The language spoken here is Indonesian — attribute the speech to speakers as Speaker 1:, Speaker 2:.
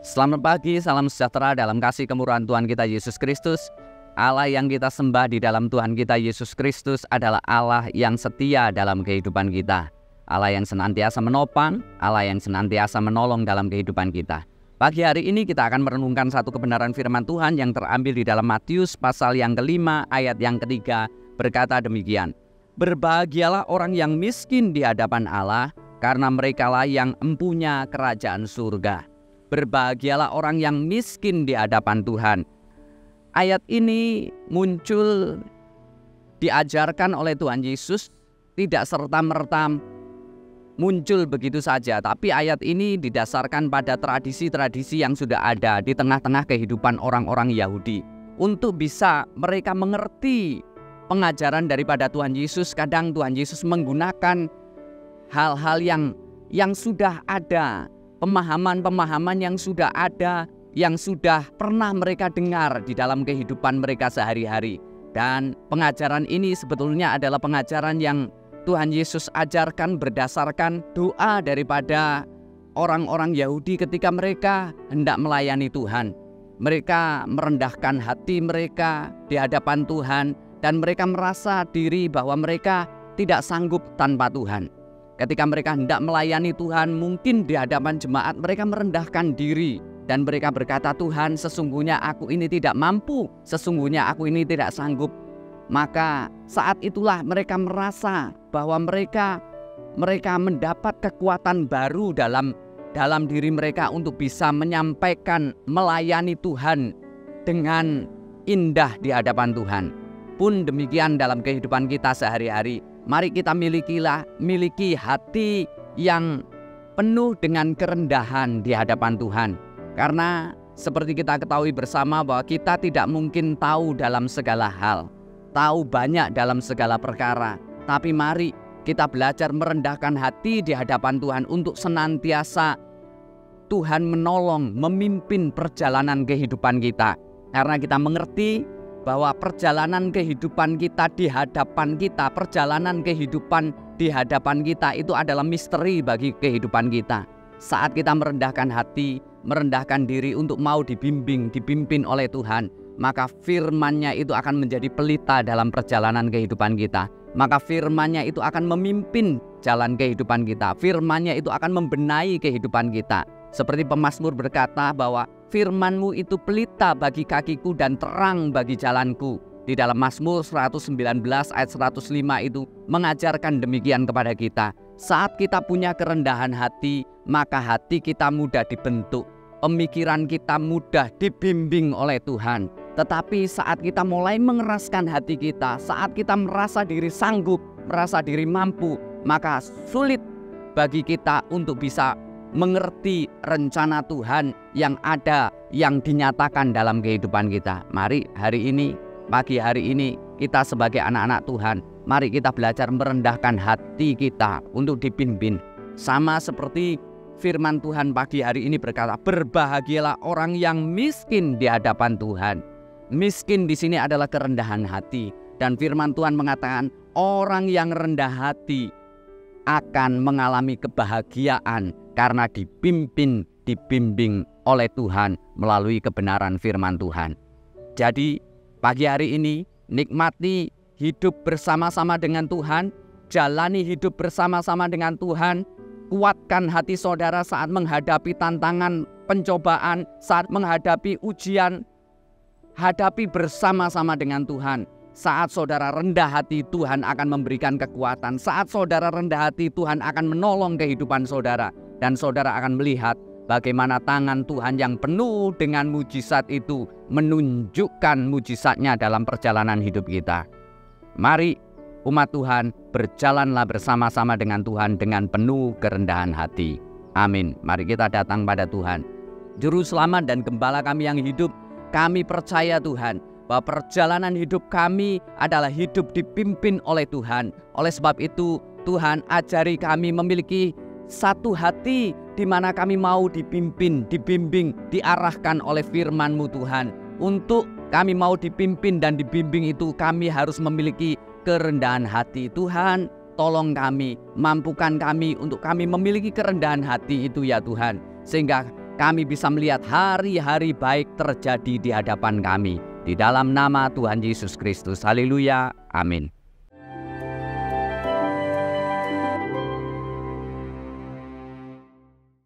Speaker 1: Selamat pagi, salam sejahtera dalam kasih kemurahan Tuhan kita Yesus Kristus. Allah yang kita sembah di dalam Tuhan kita Yesus Kristus adalah Allah yang setia dalam kehidupan kita. Allah yang senantiasa menopang, Allah yang senantiasa menolong dalam kehidupan kita. Pagi hari ini kita akan merenungkan satu kebenaran firman Tuhan yang terambil di dalam Matius pasal yang ke-5 ayat yang ke-3 berkata demikian. Berbahagialah orang yang miskin di hadapan Allah, karena merekalah yang empunya kerajaan surga. Berbahagialah orang yang miskin di hadapan Tuhan. Ayat ini muncul diajarkan oleh Tuhan Yesus, tidak serta-merta muncul begitu saja. Tapi ayat ini didasarkan pada tradisi-tradisi yang sudah ada di tengah-tengah kehidupan orang-orang Yahudi. Untuk bisa mereka mengerti pengajaran daripada Tuhan Yesus, kadang Tuhan Yesus menggunakan hal-hal yang sudah ada, pemahaman-pemahaman yang sudah ada, yang sudah pernah mereka dengar di dalam kehidupan mereka sehari-hari. Dan pengajaran ini sebetulnya adalah pengajaran yang Tuhan Yesus ajarkan berdasarkan doa daripada orang-orang Yahudi ketika mereka hendak melayani Tuhan. Mereka merendahkan hati mereka di hadapan Tuhan, dan mereka merasa diri bahwa mereka tidak sanggup tanpa Tuhan. Ketika mereka hendak melayani Tuhan, mungkin di hadapan jemaat mereka merendahkan diri dan mereka berkata, Tuhan, sesungguhnya aku ini tidak mampu, sesungguhnya aku ini tidak sanggup. Maka saat itulah mereka merasa bahwa mereka mendapat kekuatan baru dalam diri mereka untuk bisa menyampaikan, melayani Tuhan dengan indah di hadapan Tuhan. Pun demikian dalam kehidupan kita sehari-hari. Mari kita miliki hati yang penuh dengan kerendahan di hadapan Tuhan. Karena seperti kita ketahui bersama bahwa kita tidak mungkin tahu dalam segala hal, tahu banyak dalam segala perkara. Tapi mari kita belajar merendahkan hati di hadapan Tuhan untuk senantiasa Tuhan menolong, memimpin perjalanan kehidupan kita. Karena kita mengerti bahwa perjalanan kehidupan kita di hadapan kita, perjalanan kehidupan di hadapan kita itu adalah misteri bagi kehidupan kita. Saat kita merendahkan hati, merendahkan diri untuk mau dipimpin oleh Tuhan, maka firman-Nya itu akan menjadi pelita dalam perjalanan kehidupan kita. Maka firman-Nya itu akan memimpin jalan kehidupan kita. Firman-Nya itu akan membenahi kehidupan kita. Seperti pemazmur berkata bahwa firman-Mu itu pelita bagi kakiku dan terang bagi jalanku. Di dalam Mazmur 119 ayat 105 itu mengajarkan demikian kepada kita. Saat kita punya kerendahan hati, maka hati kita mudah dibentuk. Pemikiran kita mudah dibimbing oleh Tuhan. Tetapi saat kita mulai mengeraskan hati kita, saat kita merasa diri sanggup, merasa diri mampu, maka sulit bagi kita untuk bisa mengerti rencana Tuhan yang ada, yang dinyatakan dalam kehidupan kita. Mari hari ini, pagi hari ini, kita sebagai anak-anak Tuhan, mari kita belajar merendahkan hati kita untuk dipimpin. Sama seperti firman Tuhan pagi hari ini berkata, berbahagialah orang yang miskin di hadapan Tuhan. Miskin di sini adalah kerendahan hati. Dan firman Tuhan mengatakan, orang yang rendah hati akan mengalami kebahagiaan karena dibimbing oleh Tuhan melalui kebenaran firman Tuhan. Jadi pagi hari ini nikmati hidup bersama-sama dengan Tuhan, jalani hidup bersama-sama dengan Tuhan, kuatkan hati saudara saat menghadapi tantangan, pencobaan, saat menghadapi ujian, hadapi bersama-sama dengan Tuhan. Saat saudara rendah hati, Tuhan akan memberikan kekuatan. Saat saudara rendah hati, Tuhan akan menolong kehidupan saudara. Dan saudara akan melihat bagaimana tangan Tuhan yang penuh dengan mujizat itu menunjukkan mujizatnya dalam perjalanan hidup kita. Mari umat Tuhan, berjalanlah bersama-sama dengan Tuhan dengan penuh kerendahan hati. Amin. Mari kita datang pada Tuhan. Juru selamat dan gembala kami yang hidup, kami percaya Tuhan bahwa perjalanan hidup kami adalah hidup dipimpin oleh Tuhan. Oleh sebab itu, Tuhan ajari kami memiliki satu hati di mana kami mau dipimpin, dibimbing, diarahkan oleh firman-Mu Tuhan. Untuk kami mau dipimpin dan dibimbing itu, kami harus memiliki kerendahan hati. Tuhan, tolong kami, mampukan kami untuk kami memiliki kerendahan hati itu ya Tuhan. Sehingga kami bisa melihat hari-hari baik terjadi di hadapan kami. Di dalam nama Tuhan Yesus Kristus. Haleluya. Amin.